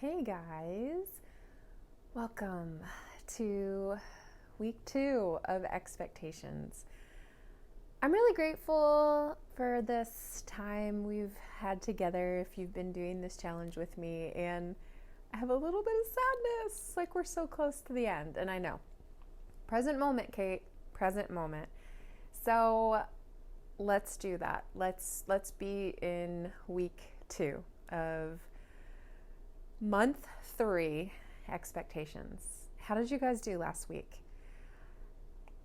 Hey guys, welcome to week 2 of expectations. I'm really grateful for this time we've had together if you've been doing this challenge with me, and I have a little bit of sadness, like we're so close to the end. And I know, present moment, Kate, present moment. So let's do that. Let's be in week 2 of month 3, expectations. How did you guys do last week?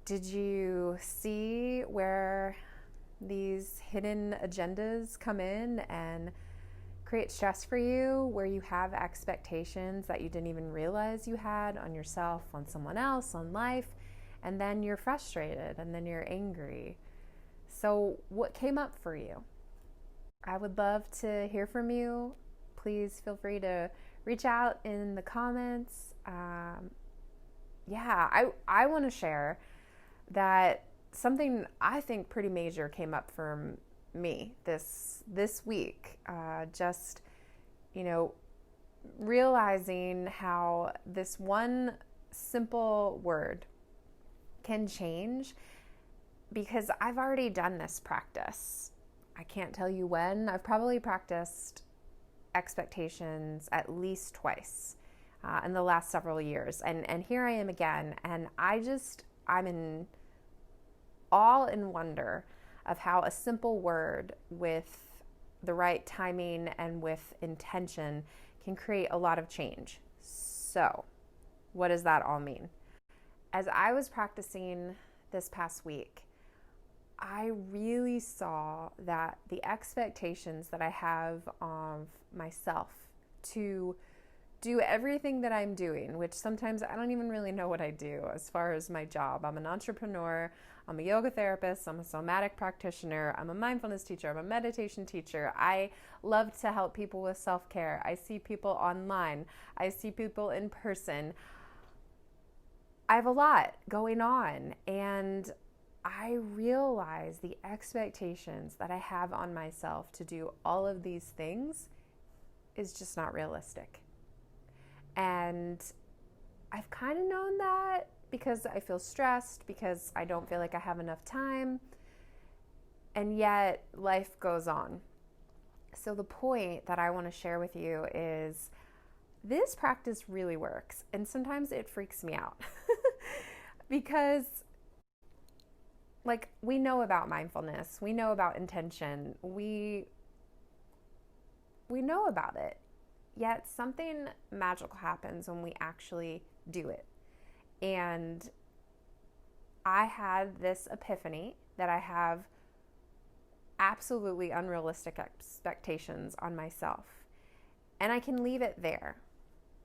Did you see where these hidden agendas come in and create stress for you, where you have expectations that you didn't even realize you had on yourself, on someone else, on life, and then you're frustrated and then you're angry? So what came up for you? I would love to hear from you. Please feel free to reach out in the comments. I want to share that something I think pretty major came up for me this week. Just, realizing how this one simple word can change, because I've already done this practice. I can't tell you when. I've probably practiced expectations at least twice in the last several years. And here I am again. And I'm in all in wonder of how a simple word with the right timing and with intention can create a lot of change. So what does that all mean? As I was practicing this past week, I really saw that the expectations that I have of myself to do everything that I'm doing, which sometimes I don't even really know what I do as far as my job. I'm an entrepreneur, I'm a yoga therapist, I'm a somatic practitioner, I'm a mindfulness teacher, I'm a meditation teacher. I love to help people with self-care. I see people online, I see people in person. I have a lot going on, and I realize the expectations that I have on myself to do all of these things is just not realistic. And I've kind of known that because I feel stressed, because I don't feel like I have enough time, and yet life goes on. So the point that I want to share with you is this practice really works, and sometimes it freaks me out because we know about mindfulness, we know about intention, we know about it, yet something magical happens when we actually do it. And I had this epiphany that I have absolutely unrealistic expectations on myself, and I can leave it there.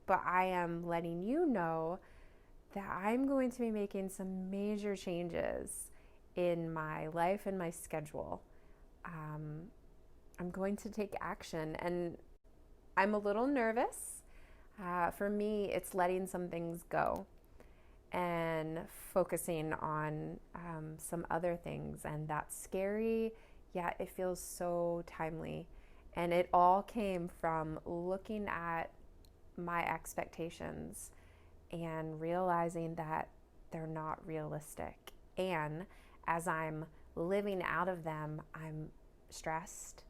But I am letting you know that I'm going to be making some major changes in my life and my schedule. I'm going to take action, and I'm a little nervous. For me, it's letting some things go and focusing on some other things, and that's scary, yet it feels so timely. And it all came from looking at my expectations and realizing that they're not realistic. And as I'm living out of them, I'm stressed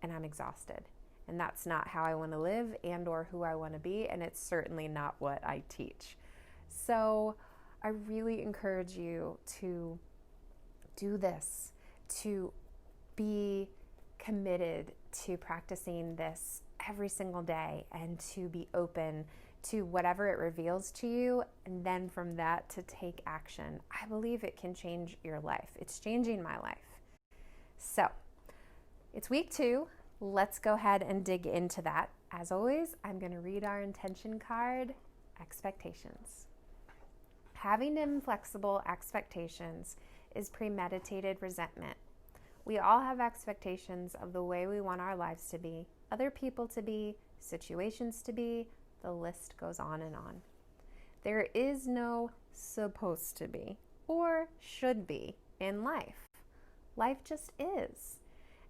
and I'm exhausted. And that's not how I want to live and or who I want to be, and it's certainly not what I teach. So I really encourage you to do this, to be committed to practicing this every single day, and to be open to whatever it reveals to you, and then from that to take action. I believe it can change your life. It's changing my life. So it's week 2. Let's go ahead and dig into that. As always, I'm going to read our intention card, expectations. Having inflexible expectations is premeditated resentment. We all have expectations of the way we want our lives to be, other people to be, situations to be. The list goes on and on. There is no supposed to be or should be in life. Life just is.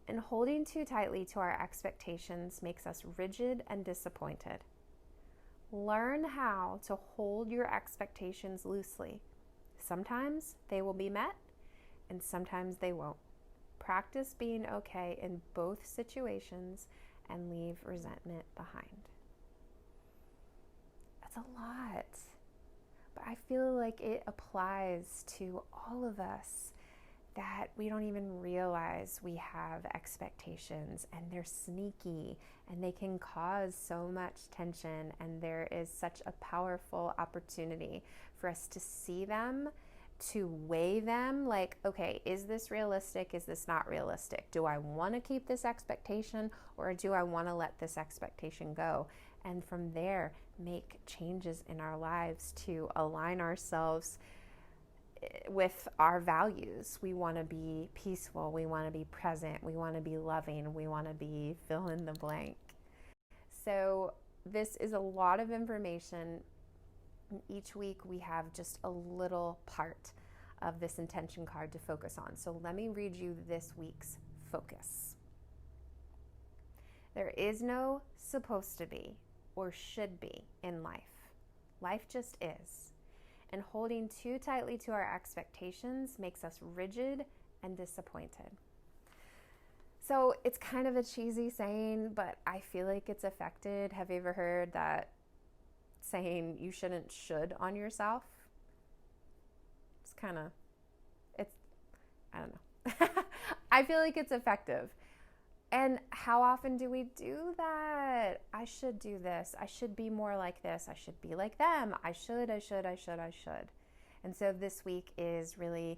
And holding too tightly to our expectations makes us rigid and disappointed. Learn how to hold your expectations loosely. Sometimes they will be met, and sometimes they won't. Practice being okay in both situations and leave resentment behind. That's a lot, but I feel like it applies to all of us, that we don't even realize we have expectations, and they're sneaky and they can cause so much tension, and there is such a powerful opportunity for us to see them, to weigh them, like, okay, is this realistic? Is this not realistic? Do I want to keep this expectation, or do I want to let this expectation go? And from there, make changes in our lives to align ourselves with our values. We want to be peaceful, we want to be present, we want to be loving, we want to be fill in the blank. So this is a lot of information. Each week we have just a little part of this intention card to focus on. So let me read you this week's focus. There is no supposed to be or should be in life. Life just is. And holding too tightly to our expectations makes us rigid and disappointed. So it's kind of a cheesy saying, but I feel like it's affected. Have you ever heard that saying, you shouldn't should on yourself? I don't know. I feel like it's effective. And how often do we do that? I should do this. I should be more like this. I should be like them. I should. And so this week is really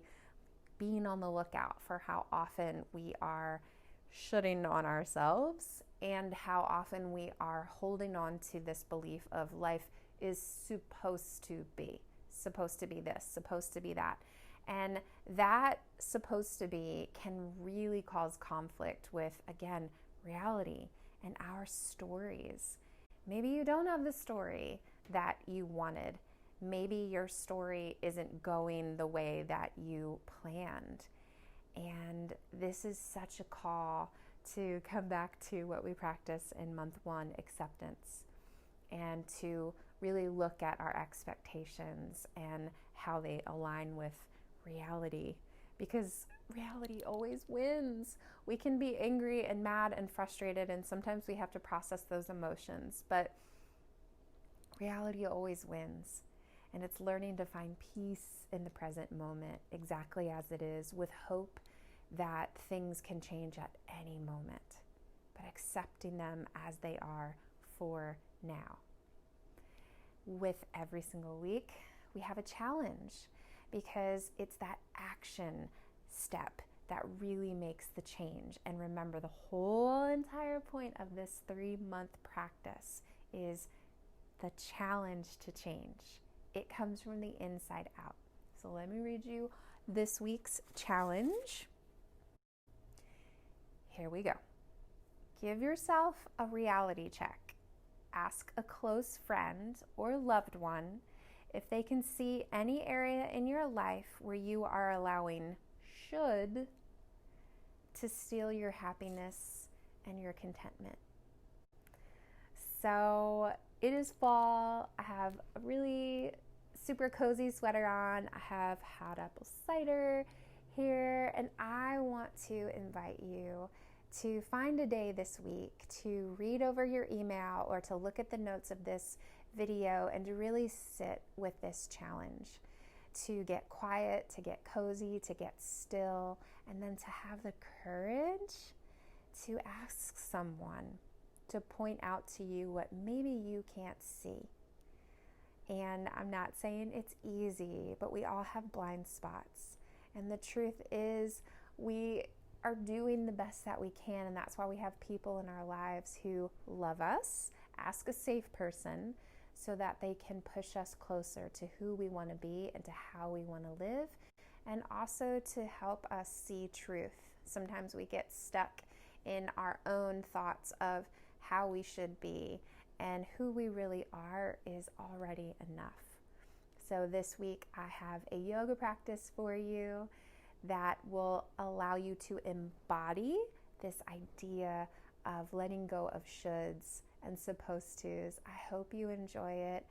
being on the lookout for how often we are shoulding on ourselves, and how often we are holding on to this belief of life is supposed to be this, supposed to be that. And that supposed to be can really cause conflict with, again, reality and our stories. Maybe you don't have the story that you wanted. Maybe your story isn't going the way that you planned. And this is such a call to come back to what we practice in month 1, acceptance, and to really look at our expectations and how they align with reality, because reality always wins. We can be angry and mad and frustrated, and sometimes we have to process those emotions, but reality always wins. And it's learning to find peace in the present moment, exactly as it is, with hope that things can change at any moment, but accepting them as they are for now. With every single week, we have a challenge, because it's that action step that really makes the change. And remember, the whole entire point of this 3-month practice is the challenge to change. It comes from the inside out. So let me read you this week's challenge. Here we go. Give yourself a reality check. Ask a close friend or loved one if they can see any area in your life where you are allowing should to steal your happiness and your contentment. So it is fall. I have a really super cozy sweater on. I have hot apple cider here, and I want to invite you to find a day this week to read over your email or to look at the notes of this video and to really sit with this challenge, to get quiet, to get cozy, to get still, and then to have the courage to ask someone to point out to you what maybe you can't see. And I'm not saying it's easy, but we all have blind spots. And the truth is, we are doing the best that we can, and that's why we have people in our lives who love us. Ask a safe person so that they can push us closer to who we want to be and to how we want to live, and also to help us see truth. Sometimes we get stuck in our own thoughts of how we should be, and who we really are is already enough. So this week I have a yoga practice for you that will allow you to embody this idea of letting go of shoulds and supposed tos. I hope you enjoy it.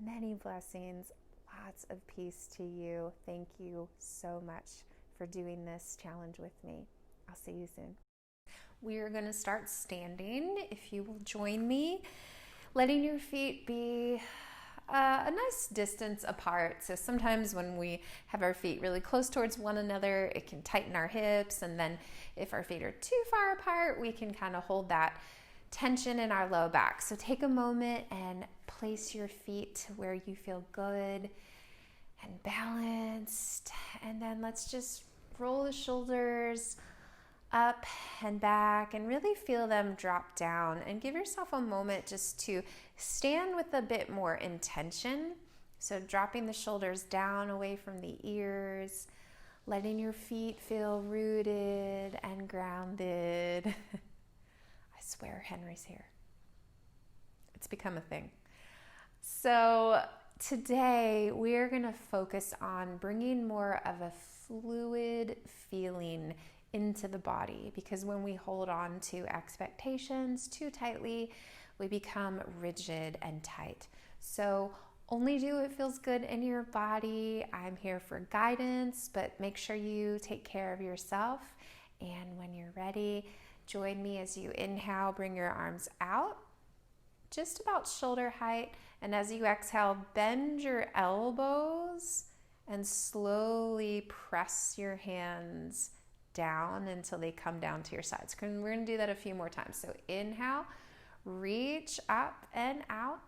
Many blessings, lots of peace to you. Thank you so much for doing this challenge with me. I'll see you soon. We are going to start standing. If you will join me, letting your feet be a nice distance apart. So sometimes when we have our feet really close towards one another, it can tighten our hips. And then if our feet are too far apart, we can kind of hold that tension in our low back. So take a moment and place your feet to where you feel good and balanced. And then let's just roll the shoulders up and back and really feel them drop down, and give yourself a moment just to stand with a bit more intention. So dropping the shoulders down away from the ears, letting your feet feel rooted and grounded. I swear Henry's here. It's become a thing. So today we're going to focus on bringing more of a fluid feeling into the body, because when we hold on to expectations too tightly, we become rigid and tight. So only do what feels good in your body. I'm here for guidance, but make sure you take care of yourself. And when you're ready, join me as you inhale, bring your arms out, just about shoulder height. And as you exhale, bend your elbows and slowly press your hands down until they come down to your sides. We're going to do that a few more times. So inhale, reach up and out.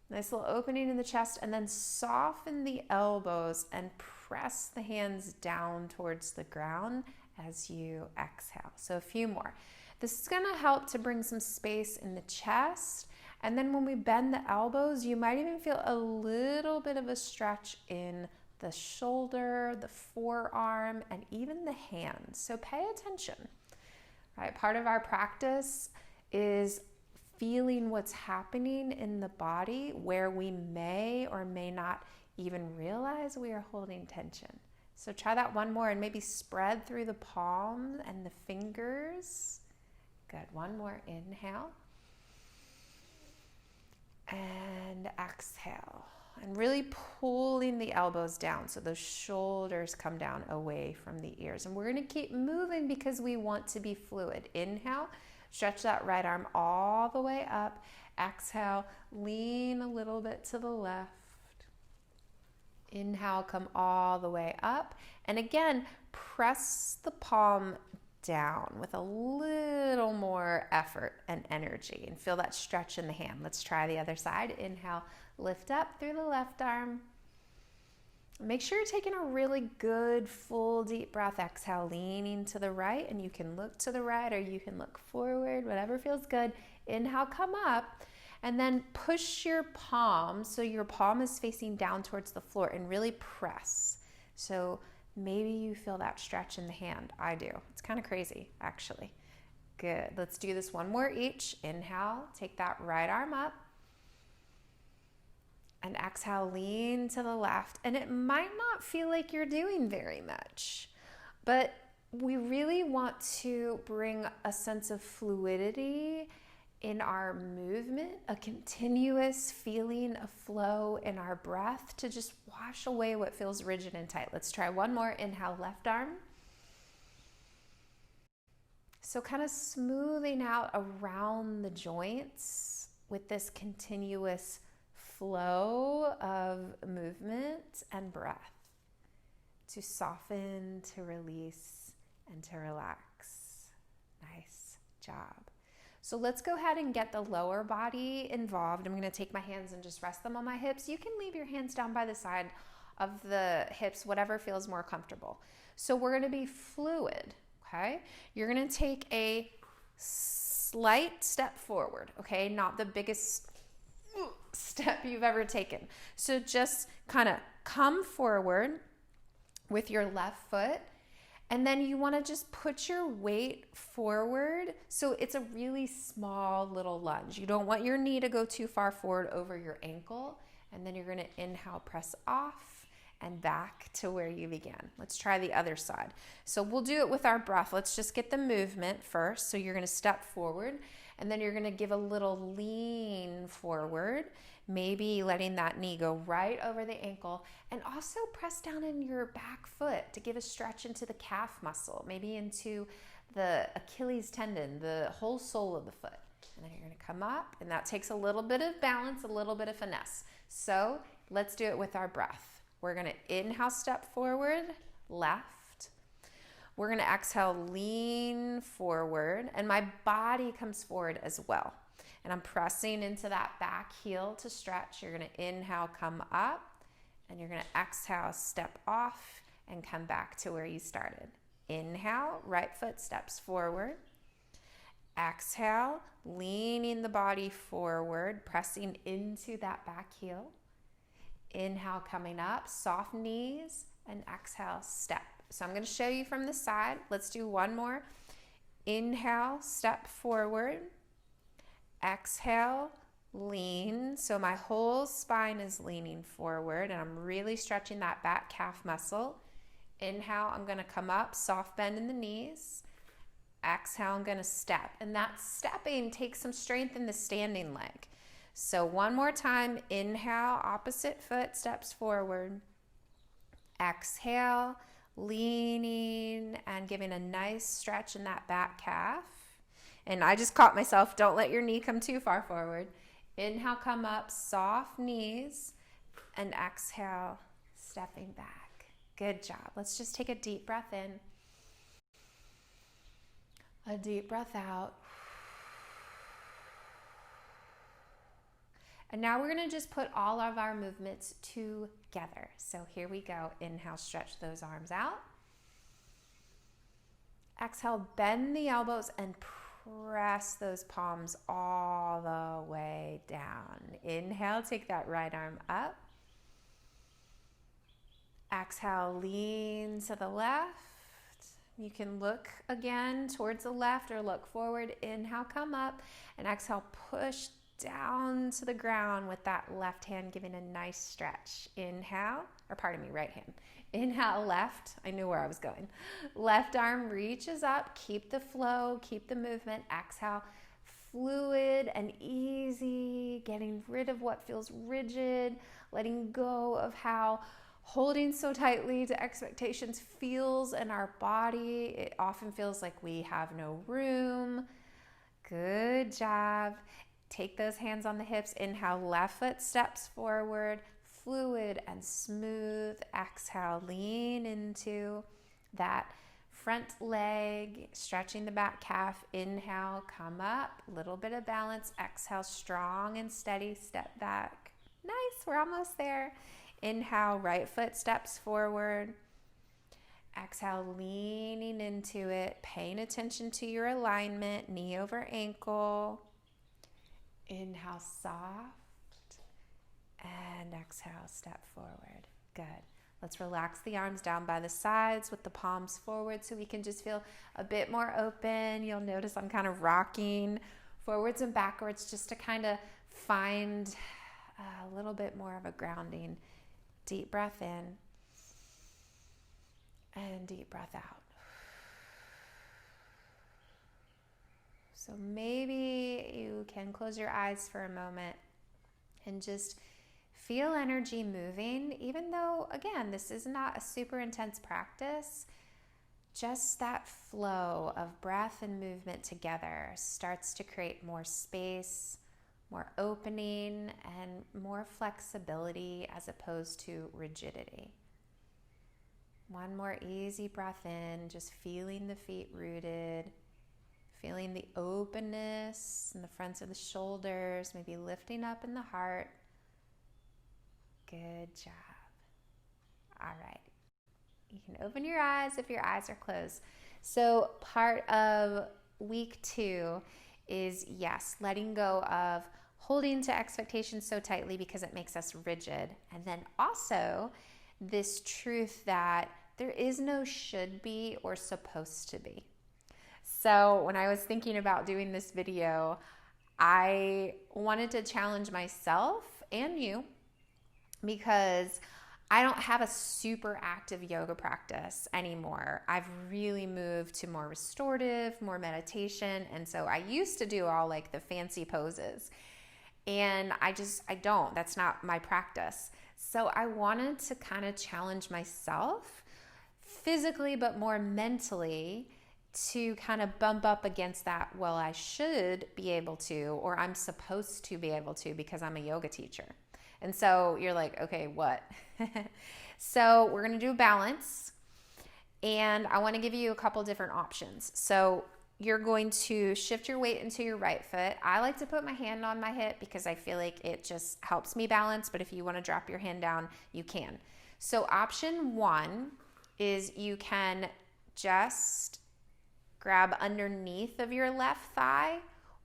Nice little opening in the chest, and then soften the elbows and press the hands down towards the ground as you exhale. So a few more. This is going to help to bring some space in the chest. And then when we bend the elbows, you might even feel a little bit of a stretch in the shoulder, the forearm, and even the hands. So pay attention. Right? Part of our practice is feeling what's happening in the body where we may or may not even realize we are holding tension. So try that one more, and maybe spread through the palms and the fingers. Good. One more. Inhale. And exhale. And really pulling the elbows down so those shoulders come down away from the ears. And we're going to keep moving because we want to be fluid. Inhale, stretch that right arm all the way up. Exhale, lean a little bit to the left. Inhale, come all the way up. And again, press the palm down with a little more effort and energy, and feel that stretch in the hand. Let's try the other side. Inhale, lift up through the left arm. Make sure you're taking a really good, full, deep breath. Exhale, leaning to the right, and you can look to the right or you can look forward, whatever feels good. Inhale, come up, and then push your palm so your palm is facing down towards the floor, and really press. So maybe you feel that stretch in the hand. I do. It's kind of crazy, actually. Good. Let's do this one more each. Inhale, take that right arm up. And exhale, lean to the left. And it might not feel like you're doing very much, but we really want to bring a sense of fluidity in our movement, a continuous feeling of flow in our breath to just wash away what feels rigid and tight. Let's try one more. Inhale, left arm. So kind of smoothing out around the joints with this continuous flow of movement and breath to soften, to release, and to relax. Nice job. So let's go ahead and get the lower body involved. I'm going to take my hands and just rest them on my hips. You can leave your hands down by the side of the hips, whatever feels more comfortable. So we're going to be fluid, okay? You're going to take a slight step forward, okay? Not the biggest step you've ever taken. So just kind of come forward with your left foot, and then you want to just put your weight forward. So it's a really small little lunge. You don't want your knee to go too far forward over your ankle. And then you're going to inhale, press off and back to where you began. Let's try the other side. So we'll do it with our breath. Let's just get the movement first. So you're going to step forward And then you're going to give a little lean forward, maybe letting that knee go right over the ankle, and also press down in your back foot to give a stretch into the calf muscle, maybe into the Achilles tendon, the whole sole of the foot. And then you're going to come up, and that takes a little bit of balance, a little bit of finesse. So let's do it with our breath. We're going to inhale, step forward, left. We're going to exhale, lean forward, and my body comes forward as well. And I'm pressing into that back heel to stretch. You're going to inhale, come up, and you're going to exhale, step off, and come back to where you started. Inhale, right foot steps forward. Exhale, leaning the body forward, pressing into that back heel. Inhale, coming up, soft knees, and exhale, step. So I'm going to show you from the side. Let's do one more. Inhale, step forward. Exhale, lean. So my whole spine is leaning forward, and I'm really stretching that back calf muscle. Inhale, I'm going to come up, soft bend in the knees. Exhale, I'm going to step. And that stepping takes some strength in the standing leg. So one more time. Inhale, opposite foot steps forward. Exhale, leaning and giving a nice stretch in that back calf. And I just caught myself. Don't let your knee come too far forward. Inhale, come up, soft knees. And exhale, stepping back. Good job. Let's just take a deep breath in. A deep breath out. And now we're going to just put all of our movements together. So here we go. Inhale, stretch those arms out. Exhale, bend the elbows and press those palms all the way down. Inhale, take that right arm up. Exhale, lean to the left. You can look again towards the left or look forward. Inhale, come up, and exhale, push down to the ground with that left hand, giving a nice stretch. Inhale, right hand. Inhale, left. I knew where I was going. Left arm reaches up. Keep the flow, keep the movement. Exhale, fluid and easy, getting rid of what feels rigid, letting go of how holding so tightly to expectations feels in our body. It often feels like we have no room. Good job. Take those hands on the hips. Inhale, left foot steps forward, fluid and smooth. Exhale, lean into that front leg, stretching the back calf. Inhale, come up, little bit of balance. Exhale, strong and steady, step back. Nice, we're almost there. Inhale, right foot steps forward. Exhale, leaning into it, paying attention to your alignment, knee over ankle. Inhale, soft, and exhale, step forward. Good. Let's relax the arms down by the sides with the palms forward so we can just feel a bit more open. You'll notice I'm kind of rocking forwards and backwards just to kind of find a little bit more of a grounding. Deep breath in and deep breath out. So maybe you can close your eyes for a moment and just feel energy moving, even though, again, this is not a super intense practice. Just that flow of breath and movement together starts to create more space, more opening, and more flexibility as opposed to rigidity. One more easy breath in, just feeling the feet rooted, feeling the openness in the fronts of the shoulders, maybe lifting up in the heart. Good job. All right. You can open your eyes if your eyes are closed. So part of week 2 is, yes, letting go of holding to expectations so tightly because it makes us rigid. And then also this truth that there is no should be or supposed to be. So when I was thinking about doing this video, I wanted to challenge myself and you because I don't have a super active yoga practice anymore. I've really moved to more restorative, more meditation. And so I used to do all like the fancy poses. And I don't. That's not my practice. So I wanted to kind of challenge myself physically, but more mentally, to kind of bump up against that, well, I should be able to, or I'm supposed to be able to because I'm a yoga teacher. And so you're like, okay, what? So we're going to do balance. And I want to give you a couple different options. So you're going to shift your weight into your right foot. I like to put my hand on my hip because I feel like it just helps me balance. But if you want to drop your hand down, you can. So option one is you can just grab underneath of your left thigh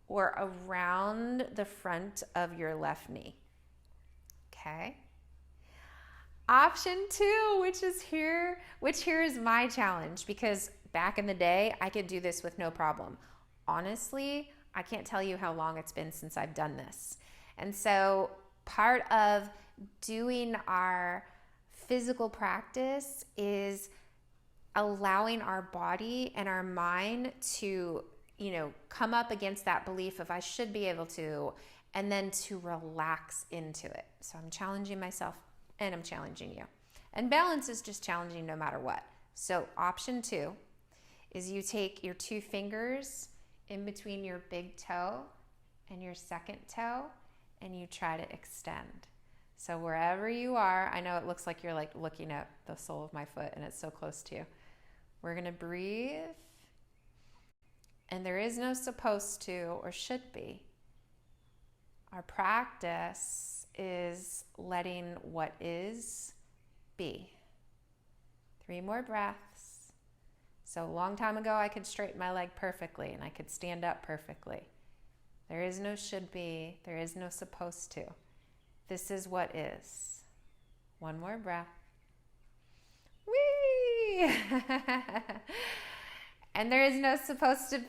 or around the front of your left knee. Okay. Option two, which here is my challenge, because back in the day, I could do this with no problem. Honestly, I can't tell you how long it's been since I've done this. And so part of doing our physical practice is allowing our body and our mind to, come up against that belief of I should be able to, and then to relax into it. So I'm challenging myself and I'm challenging you. And balance is just challenging no matter what. So option two is you take your two fingers in between your big toe and your second toe and you try to extend. So wherever you are, I know it looks like you're like looking at the sole of my foot and it's so close to you. We're going to breathe. And there is no supposed to or should be. Our practice is letting what is be. 3 more breaths. So a long time ago, I could straighten my leg perfectly and I could stand up perfectly. There is no should be. There is no supposed to. This is what is. 1 more breath. Whee! And there is no supposed to,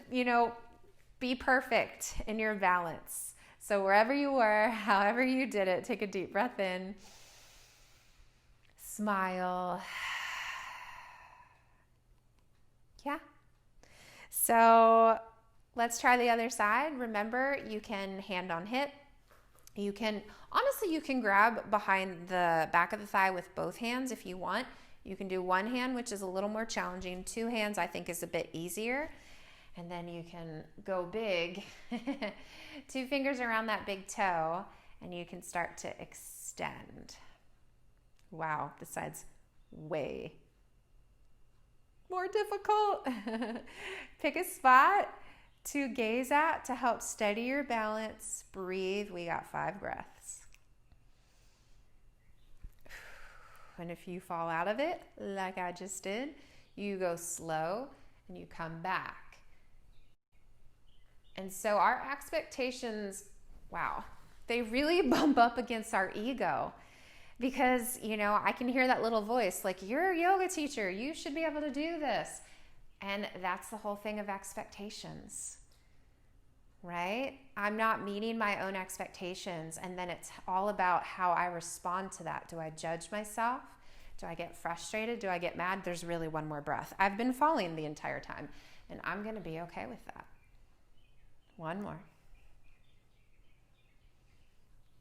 be perfect in your balance. So wherever you were, however you did it, take a deep breath in. Smile. Yeah. So let's try the other side. Remember, you can hand on hip. You can grab behind the back of the thigh with both hands if you want. You can do one hand, which is a little more challenging. 2 hands, I think, is a bit easier. And then you can go big. 2 fingers around that big toe, and you can start to extend. Wow, this side's way more difficult. Pick a spot to gaze at to help steady your balance. Breathe. We got 5 breaths. And if you fall out of it, like I just did, you go slow and you come back. And so our expectations, wow, they really bump up against our ego. Because, I can hear that little voice like, you're a yoga teacher, you should be able to do this. And that's the whole thing of expectations, right? I'm not meeting my own expectations, and then it's all about how I respond to that. Do I judge myself? Do I get frustrated? Do I get mad? There's really 1 more breath. I've been falling the entire time, and I'm going to be okay with that. 1 more.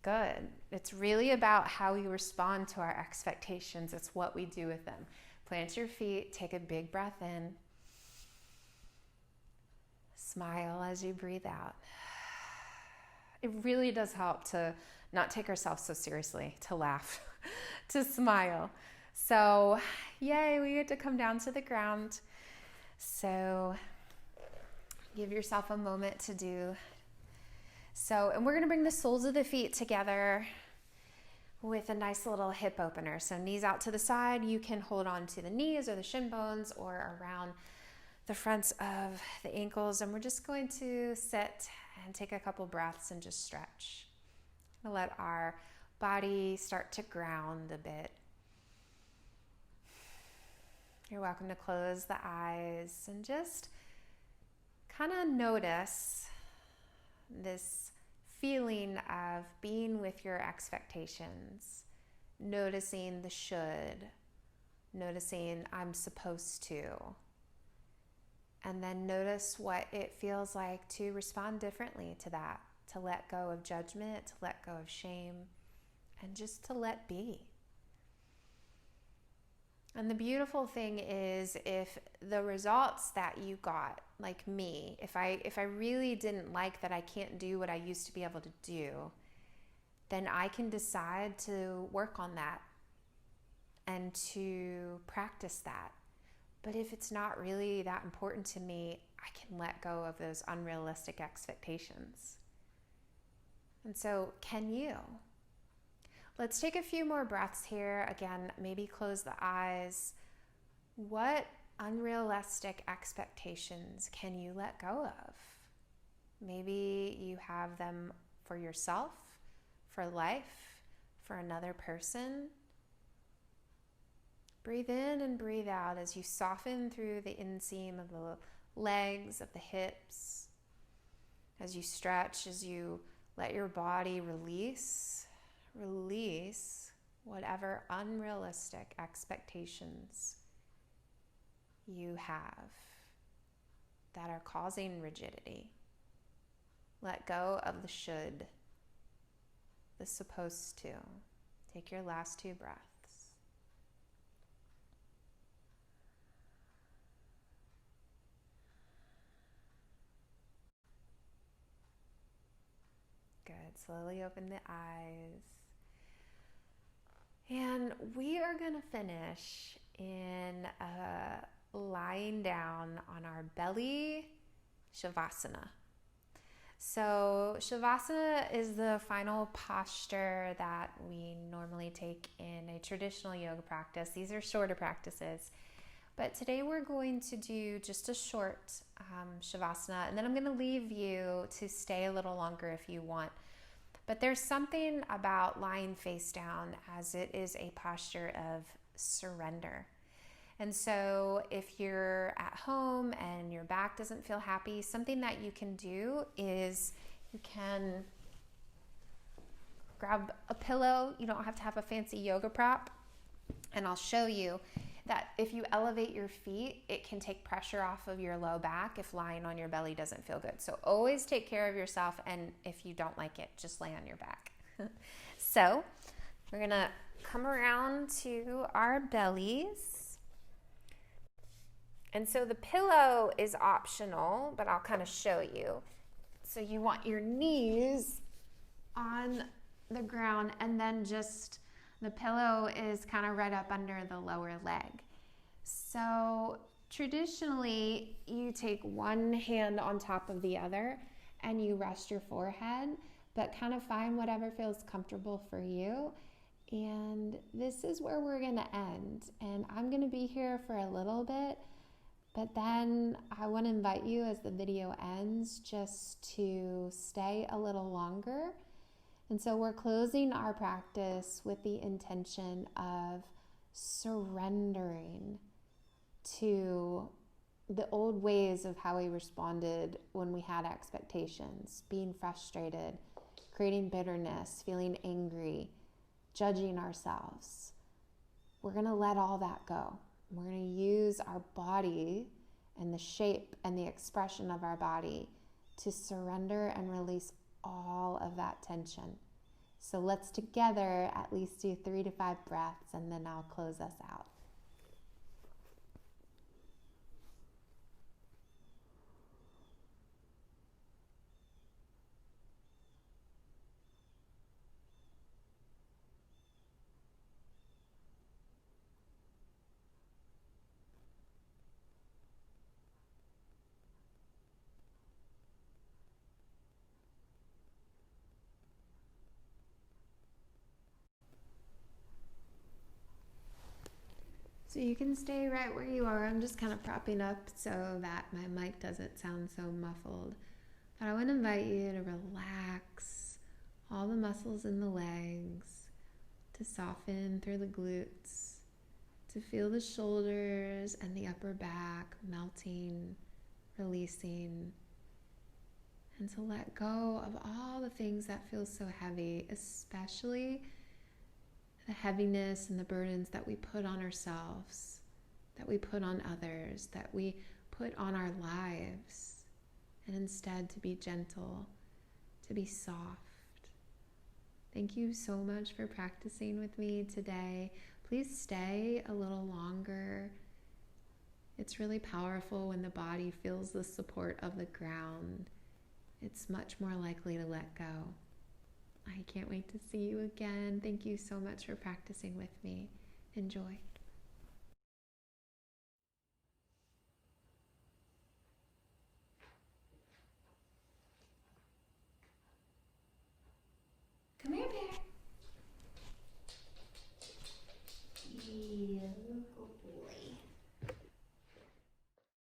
Good. It's really about how we respond to our expectations. It's what we do with them. Plant your feet, take a big breath in. Smile as you breathe out. It really does help to not take ourselves so seriously, to laugh, to smile. So, yay, we get to come down to the ground. So, give yourself a moment to do so. And we're going to bring the soles of the feet together with a nice little hip opener. So knees out to the side. You can hold on to the knees or the shin bones or around the fronts of the ankles. And we're just going to sit and take a couple breaths and just stretch. We'll let our body start to ground a bit. You're welcome to close the eyes and just kind of notice this feeling of being with your expectations. noticing the should, noticing I'm supposed to. And then notice what it feels like to respond differently to that, to let go of judgment, to let go of shame, and just to let be. And the beautiful thing is, if the results that you got, like me, if I really didn't like that I can't do what I used to be able to do, then I can decide to work on that and to practice that. But if it's not really that important to me, I can let go of those unrealistic expectations. And so, can you? Let's take a few more breaths here. Again, maybe close the eyes. What unrealistic expectations can you let go of? Maybe you have them for yourself, for life, for another person. Breathe in and breathe out as you soften through the inseam of the legs, of the hips, as you stretch, as you let your body release whatever unrealistic expectations you have that are causing rigidity. Let go of the should, the supposed to. Take your last 2 breaths. Good. Slowly open the eyes. And we are going to finish in lying down on our belly, Shavasana. So Shavasana is the final posture that we normally take in a traditional yoga practice. These are shorter practices. But today we're going to do just a short Shavasana, and then I'm going to leave you to stay a little longer if you want. But there's something about lying face down, as it is a posture of surrender. And so if you're at home and your back doesn't feel happy, something that you can do is you can grab a pillow. You don't have to have a fancy yoga prop. And I'll show you that if you elevate your feet, it can take pressure off of your low back if lying on your belly doesn't feel good. So always take care of yourself, and if you don't like it, just lay on your back. So we're gonna come around to our bellies. And so the pillow is optional, but I'll kind of show you. So you want your knees on the ground, and then just the pillow is kind of right up under the lower leg. So traditionally, you take one hand on top of the other and you rest your forehead, but kind of find whatever feels comfortable for you. And this is where we're going to end. And I'm going to be here for a little bit, but then I want to invite you, as the video ends, just to stay a little longer. And so we're closing our practice with the intention of surrendering to the old ways of how we responded when we had expectations, being frustrated, creating bitterness, feeling angry, judging ourselves. We're going to let all that go. We're going to use our body and the shape and the expression of our body to surrender and release all of that tension. So let's together at least do 3 to 5 breaths, and then I'll close us out. So you can stay right where you are. I'm just kind of propping up so that my mic doesn't sound so muffled. But I want to invite you to relax all the muscles in the legs, to soften through the glutes, to feel the shoulders and the upper back melting, releasing, and to let go of all the things that feel so heavy, especially the heaviness and the burdens that we put on ourselves, that we put on others, that we put on our lives, and instead to be gentle, to be soft. Thank you so much for practicing with me today. Please stay a little longer. It's really powerful when the body feels the support of the ground. It's much more likely to let go. I can't wait to see you again. Thank you so much for practicing with me. Enjoy.